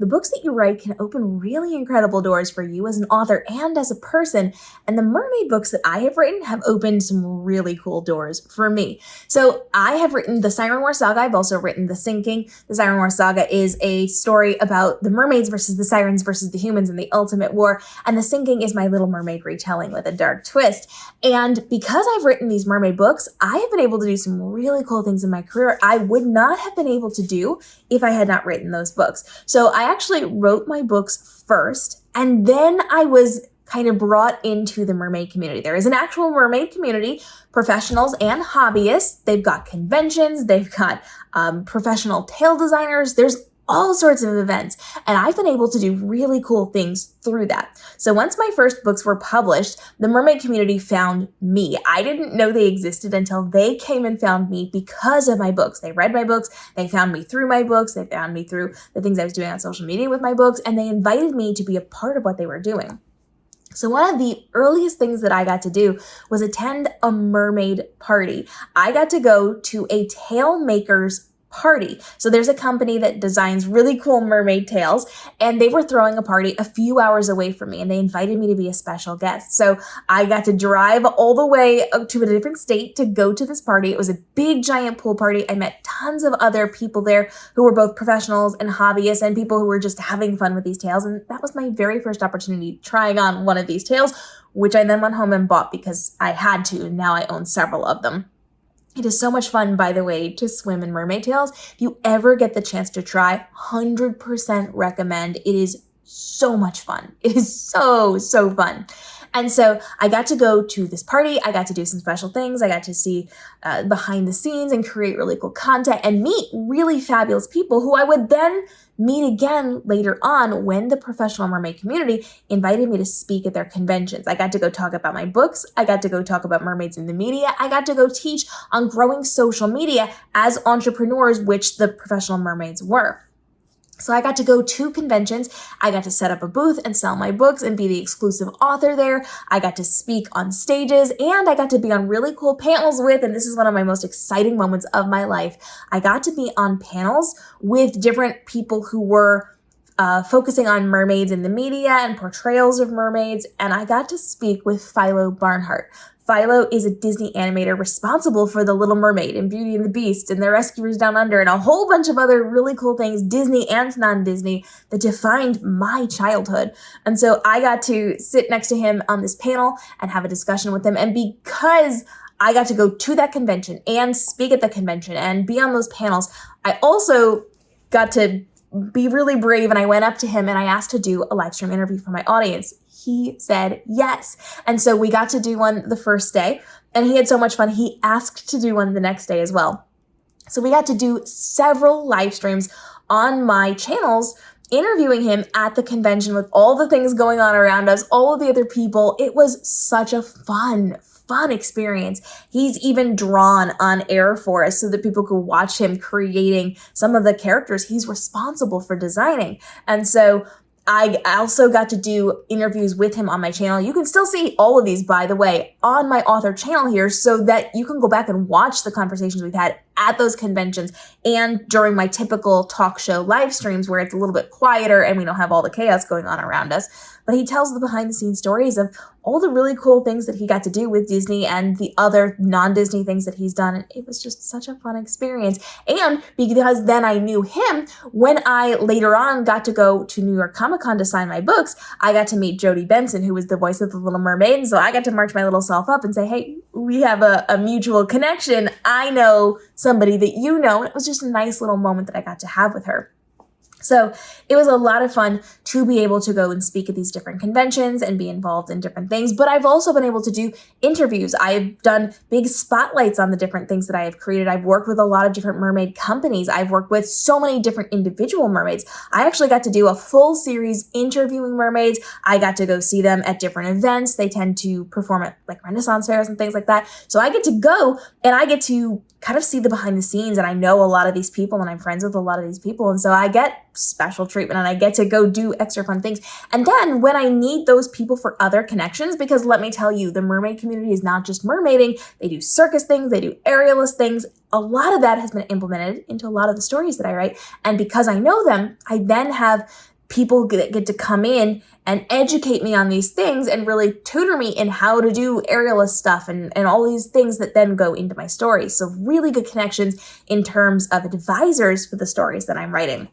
the books that you write can open really incredible doors for you as an author and as a person. And the mermaid books that I have written have opened some really cool doors for me. So I have written the Siren Saga. I've also written The Sinking. The Siren Saga is a story about the mermaids versus the sirens versus the humans in the ultimate war. And The Sinking is my Little Mermaid retelling with a dark twist. And because I've written these mermaid books, I have been able to do some really cool things in my career I would not have been able to do if I had not written those books. So I actually wrote my books first, and then I was kind of brought into the mermaid community. There is an actual mermaid community, professionals and hobbyists. They've got conventions, they've got professional tale designers. There's all sorts of events, and I've been able to do really cool things through that. So once my first books were published, the mermaid community found me. I didn't know they existed until they came and found me because of my books. They read my books, they found me through my books, they found me through the things I was doing on social media with my books, and they invited me to be a part of what they were doing. So one of the earliest things that I got to do was attend a mermaid party. I got to go to a tale maker's party. So there's a company that designs really cool mermaid tales, and they were throwing a party a few hours away from me, and they invited me to be a special guest. So I got to drive all the way to a different state to go to this party. It was a big, giant pool party. I met tons of other people there who were both professionals and hobbyists and people who were just having fun with these tales. And that was my very first opportunity trying on one of these tales, which I then went home and bought because I had to, and now I own several of them. It is so much fun, by the way, to swim in mermaid tails. If you ever get the chance to try, 100% recommend. It is so much fun. It is so, so fun. And so I got to go to this party. I got to do some special things. I got to see behind the scenes and create really cool content and meet really fabulous people who I would then meet again later on when the professional mermaid community invited me to speak at their conventions. I got to go talk about my books. I got to go talk about mermaids in the media. I got to go teach on growing social media as entrepreneurs, which the professional mermaids were. So I got to go to conventions. I got to set up a booth and sell my books and be the exclusive author there. I got to speak on stages, and I got to be on really cool panels with, and this is one of my most exciting moments of my life, I got to be on panels with different people who were focusing on mermaids in the media and portrayals of mermaids, and I got to speak with Philo Barnhart. Philo is a Disney animator responsible for The Little Mermaid and Beauty and the Beast and The Rescuers Down Under and a whole bunch of other really cool things, Disney and non-Disney, that defined my childhood. And so I got to sit next to him on this panel and have a discussion with him. And because I got to go to that convention and speak at the convention and be on those panels, I also got to be really brave, and I went up to him and I asked to do a live stream interview for my audience. He said yes. And so we got to do one the first day, and he had so much fun. He asked to do one the next day as well. So we got to do several live streams on my channels, interviewing him at the convention with all the things going on around us, all of the other people. It was such a fun experience. He's even drawn on air for us so that people could watch him creating some of the characters he's responsible for designing. And so I also got to do interviews with him on my channel. You can still see all of these, by the way, on my author channel here so that you can go back and watch the conversations we've had at those conventions and during my typical talk show live streams where it's a little bit quieter and we don't have all the chaos going on around us. But he tells the behind the scenes stories of all the really cool things that he got to do with Disney and the other non-Disney things that he's done. It was just such a fun experience. And because then I knew him, when I later on got to go to New York Comic Con to sign my books, I got to meet Jodie Benson, who was the voice of The Little Mermaid. And so I got to march my little self up and say, hey, we have a mutual connection. I know somebody that you know. And it was just a nice little moment that I got to have with her. So it was a lot of fun to be able to go and speak at these different conventions and be involved in different things. But I've also been able to do interviews. I've done big spotlights on the different things that I have created. I've worked with a lot of different mermaid companies. I've worked with so many different individual mermaids. I actually got to do a full series interviewing mermaids. I got to go see them at different events. They tend to perform at like Renaissance fairs and things like that. So I get to go and I get to kind of see the behind the scenes, and I know a lot of these people and I'm friends with a lot of these people. And so I get special treatment and I get to go do extra fun things. And then when I need those people for other connections, because let me tell you, the mermaid community is not just mermaiding. They do circus things, they do aerialist things. A lot of that has been implemented into a lot of the stories that I write. And because I know them, I then have people that get to come in and educate me on these things and really tutor me in how to do aerialist stuff and all these things that then go into my stories. So really good connections in terms of advisors for the stories that I'm writing.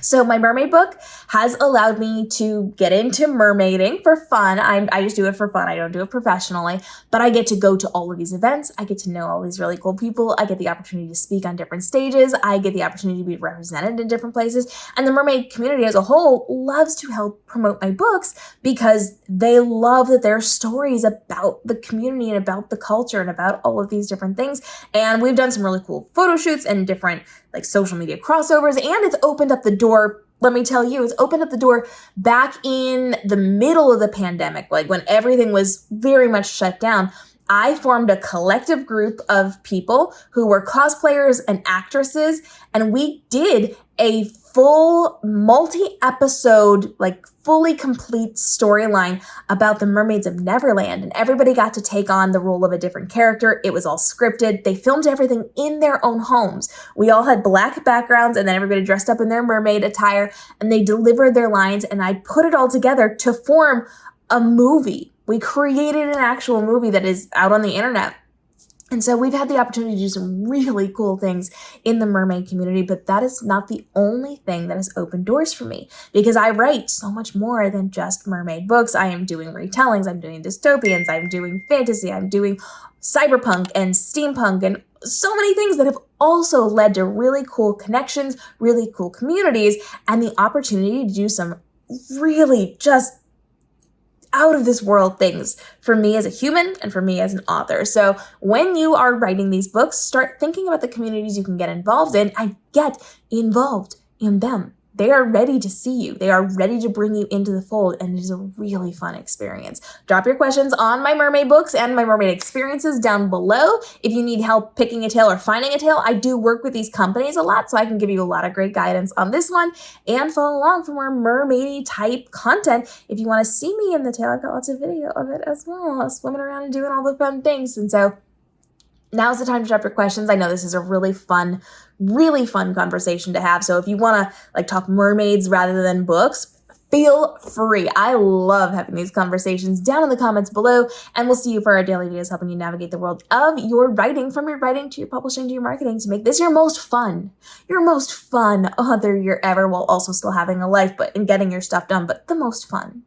So my mermaid book has allowed me to get into mermaiding for fun. I just do it for fun. I don't do it professionally, but I get to go to all of these events. I get to know all these really cool people. I get the opportunity to speak on different stages. I get the opportunity to be represented in different places. And the mermaid community as a whole loves to help promote my books because they love that there are stories about the community and about the culture and about all of these different things. And we've done some really cool photo shoots and different like social media crossovers, and it's opened up the door. Let me tell you, it's opened up the door back in the middle of the pandemic, like when everything was very much shut down. I formed a collective group of people who were cosplayers and actresses, and we did a full multi-episode, like fully complete storyline about the mermaids of Neverland. And everybody got to take on the role of a different character. It was all scripted. They filmed everything in their own homes. We all had black backgrounds and then everybody dressed up in their mermaid attire and they delivered their lines, and I put it all together to form a movie. We created an actual movie that is out on the internet. And so we've had the opportunity to do some really cool things in the mermaid community, but that is not the only thing that has opened doors for me because I write so much more than just mermaid books. I am doing retellings, I'm doing dystopians, I'm doing fantasy, I'm doing cyberpunk and steampunk and so many things that have also led to really cool connections, really cool communities, and the opportunity to do some really just out of this world things for me as a human and for me as an author. So when you are writing these books, start thinking about the communities you can get involved in and get involved in them. They are ready to see you. They are ready to bring you into the fold, and it is a really fun experience. Drop your questions on my mermaid books and my mermaid experiences down below. If you need help picking a tale or finding a tale, I do work with these companies a lot, so I can give you a lot of great guidance on this one and follow along for more mermaidy type content. If you want to see me in the tale, I've got lots of video of it as well, swimming around and doing all the fun things. And so now's the time to drop your questions. I know this is a really fun conversation to have. So if you want to like talk mermaids rather than books, feel free. I love having these conversations down in the comments below, and we'll see you for our daily videos helping you navigate the world of your writing, from your writing to your publishing to your marketing, to make this your most fun author year ever, while also still having a life, but and getting your stuff done, but the most fun.